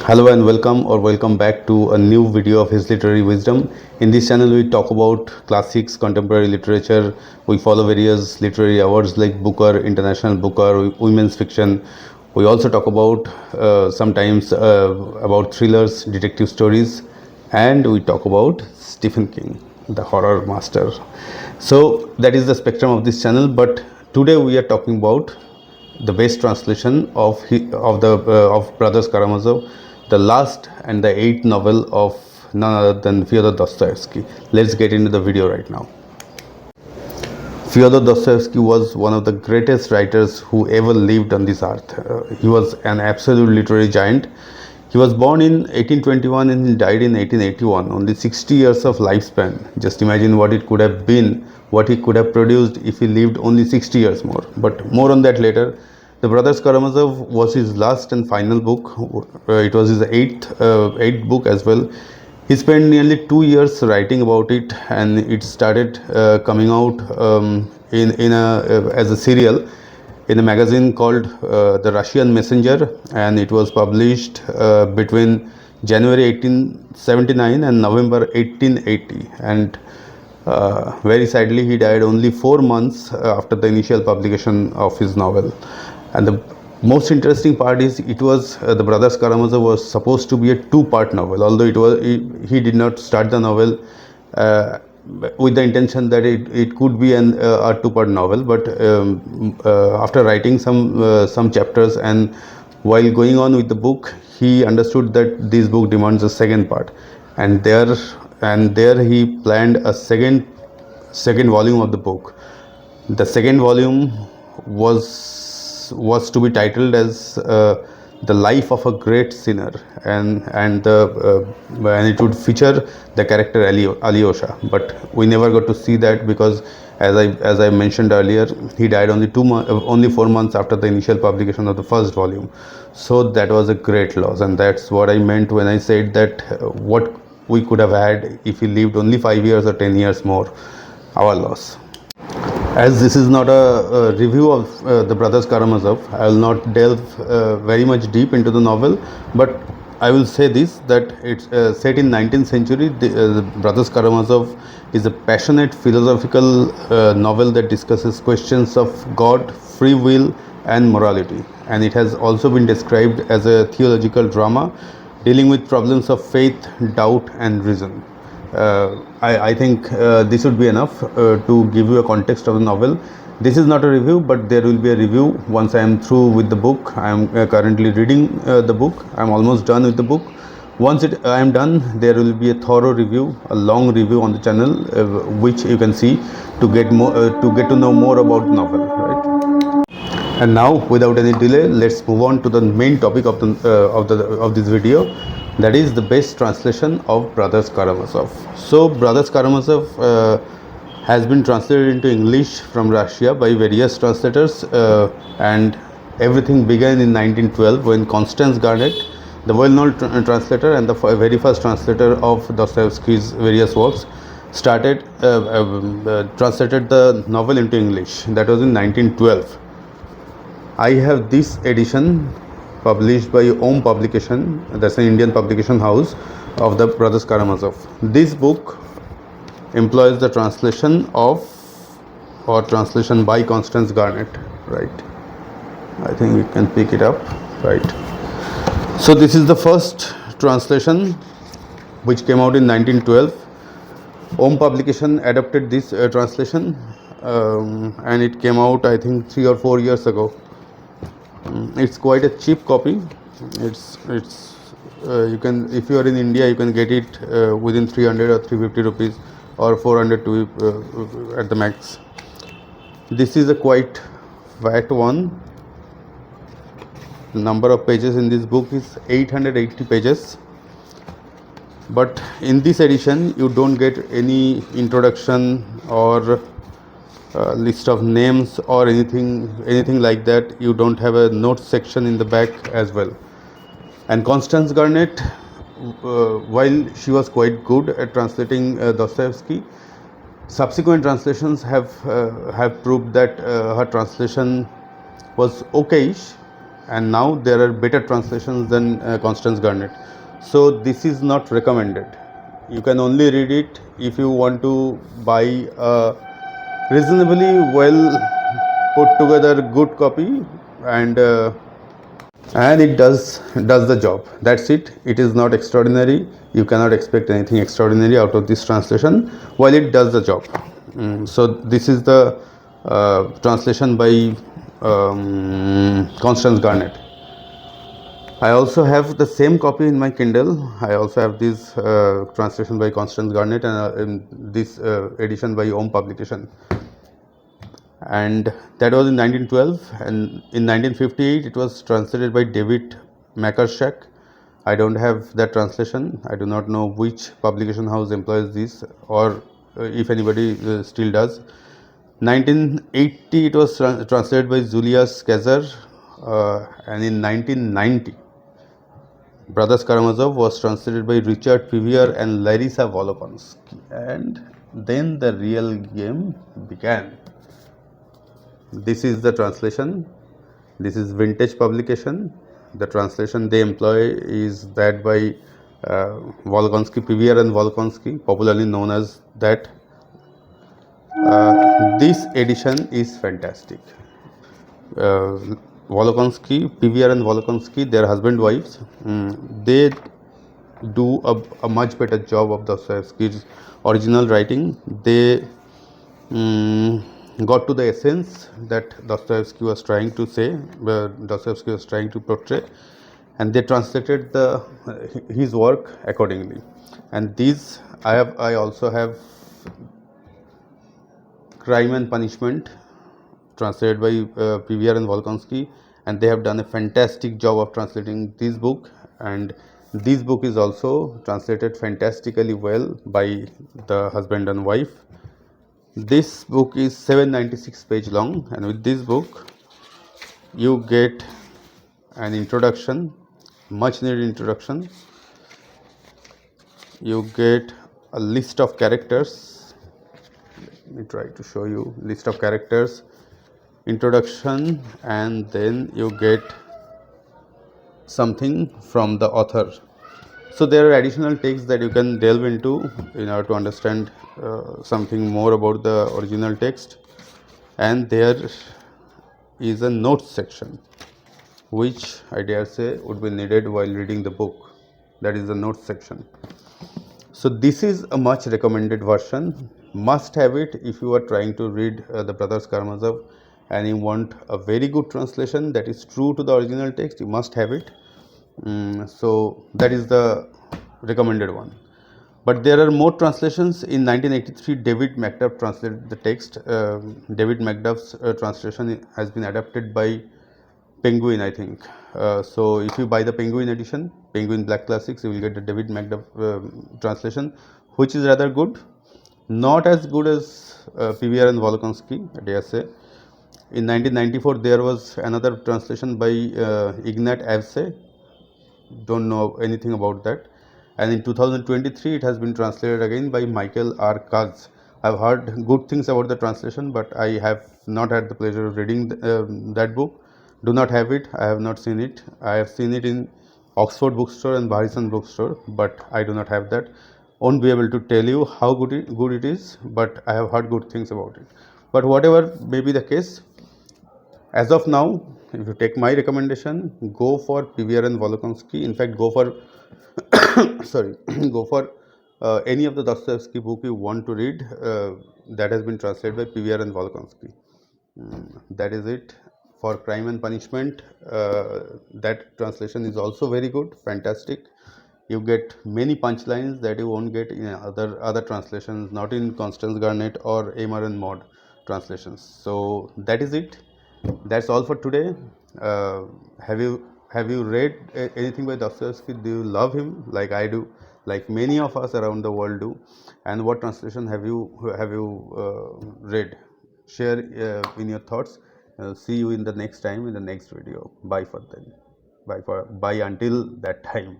Hello and welcome back to a new video of his literary wisdom. In this channel we talk about classics, contemporary literature. We follow various literary awards like Booker, International Booker, women's fiction. We also talk about sometimes about thrillers, detective stories, and we talk about Stephen King, the horror master. So that is the spectrum of this channel, but today we are talking about the best translation of Brothers Karamazov, the last and the eighth novel of none other than Fyodor Dostoyevsky. Let's get into the video right now. Fyodor Dostoyevsky was one of the greatest writers who ever lived on this earth. He was an absolute literary giant. He was born in 1821 and he died in 1881, only 60 years of lifespan. Just imagine what it could have been, what he could have produced if he lived only 60 years more. But more on that later. The Brothers Karamazov was his last and final book. It was his eighth book as well. He spent nearly 2 years writing about it, and it started coming out as a serial in a magazine called The Russian Messenger, and it was published between January 1879 and November 1880. And very sadly, he died only 4 months after the initial publication of his novel. And the most interesting part is it was the Brothers Karamazov was supposed to be a two-part novel, although he did not start the novel with the intention that it could be a two-part novel. But after writing some chapters and while going on with the book, he understood that this book demands a second part, and there he planned a second volume of the book. The second volume was to be titled as The Life of a Great Sinner, and it would feature the character Alyosha. But we never got to see that because, as I mentioned earlier, he died only 4 months after the initial publication of the first volume. So that was a great loss, and that's what I meant when I said that what we could have had if he lived only 5 years or 10 years more. Our loss. As this is not a review of the Brothers Karamazov, I will not delve very much deep into the novel, but I will say this, that it's set in 19th century. The Brothers Karamazov is a passionate philosophical novel that discusses questions of God, free will and morality, and it has also been described as a theological drama dealing with problems of faith, doubt and reason. I think this would be enough to give you a context of the novel. This is not a review, but there will be a review once I am through with the book. I am currently reading the book. I am almost done with the book. Once I am done, there will be a thorough review, a long review on the channel, which you can see to get to know more about the novel. Right? And now, without any delay, let's move on to the main topic of this video. That is the best translation of Brothers Karamazov. So Brothers Karamazov has been translated into English from Russia by various translators, and everything began in 1912 when Constance Garnett, the well-known translator and the very first translator of Dostoyevsky's various works, translated the novel into English. That was in 1912. I have this edition published by Om Publication, that's an Indian publication house, of the Brothers Karamazov. This book employs the translation by Constance Garnett, right? I think we can pick it up, right? So this is the first translation which came out in 1912. Om Publication adapted this translation, and it came out I think 3 or 4 years ago. It's quite a cheap copy. It's you can, if you are in India, you can get it within 300 or 350 rupees or 400 to at the max. This is a quite fat one. The number of pages in this book is 880 pages. But in this edition, you don't get any introduction or list of names or anything like that. You don't have a notes section in the back as well. And Constance Garnett, while she was quite good at translating Dostoyevsky, subsequent translations have proved that her translation was okayish, and now there are better translations than Constance Garnett. So this is not recommended. You can only read it if you want to buy a reasonably well put together good copy, and it does the job. That's it. It is not extraordinary. You cannot expect anything extraordinary out of this translation, while it does the job. So this is the translation by Constance Garnett. I also have the same copy in my Kindle. I also have this translation by Constance Garnett, and this edition by Om Publication. And that was in 1912, and in 1958 it was translated by David Makershak. I don't have that translation. I do not know which publication house employs this, or if anybody still does. 1980 it was translated by Julius Caesar, and in 1990 Brothers Karamazov was translated by Richard Pevear and Larissa Volokhinsky, and then the real game began. This is the translation. This is vintage publication. The translation they employ is that by Volokhinsky, Pevear and Volokhinsky, popularly known as that. This edition is fantastic. Volokhinsky, Pevear and Volokhinsky, their husband wives, they do a much better job of Dostoyevsky's original writing. They got to the essence that Dostoyevsky was trying to say, Dostoyevsky was trying to portray, and they translated his work accordingly. And these I also have Crime and Punishment, translated by Pevear and Volokhinsky, and they have done a fantastic job of translating this book. And this book is also translated fantastically well by the husband and wife. This book is 796 page long, and with this book you get an introduction, much needed introduction. You get a list of characters. Let me try to show you list of characters, introduction, and then you get something from the author. So there are additional texts that you can delve into in order to understand something more about the original text. And there is a notes section, which I dare say would be needed while reading the book. That is the notes section. So this is a much recommended version. Must have it if you are trying to read the Brothers Karamazov and you want a very good translation that is true to the original text. You must have it. So that is the recommended one. But there are more translations. In 1983, David Macduff translated the text. David Macduff's translation has been adapted by Penguin, I think. So if you buy the Penguin edition, Penguin Black Classics, you will get the David Macduff translation, which is rather good. Not as good as Pevear and Volokhinsky, I dare say. In 1994, there was another translation by Ignat Avse. Don't know anything about that. And in 2023, it has been translated again by Michael R. Kaz. I've heard good things about the translation, but I have not had the pleasure of reading that book. Do not have it. I have not seen it. I have seen it in Oxford Bookstore and Barisan Bookstore, but I do not have that. Won't be able to tell you how good it is, but I have heard good things about it. But whatever may be the case, as of now, if you take my recommendation, go for Pevear and Volokhinsky. In fact, go for sorry, go for any of the Dostoevsky book you want to read that has been translated by Pevear and Volokhinsky. That is it for Crime and Punishment. That translation is also very good, fantastic. You get many punchlines that you won't get in other translations, not in Constance Garnett or Amar and Maud translations. So that is it. That's all for today. Have you read anything by Dostoevsky? Do you love him like I do, like many of us around the world do? And what translation have you read? Share in your thoughts. See you in the next time in the next video. Bye for then. Bye until that time.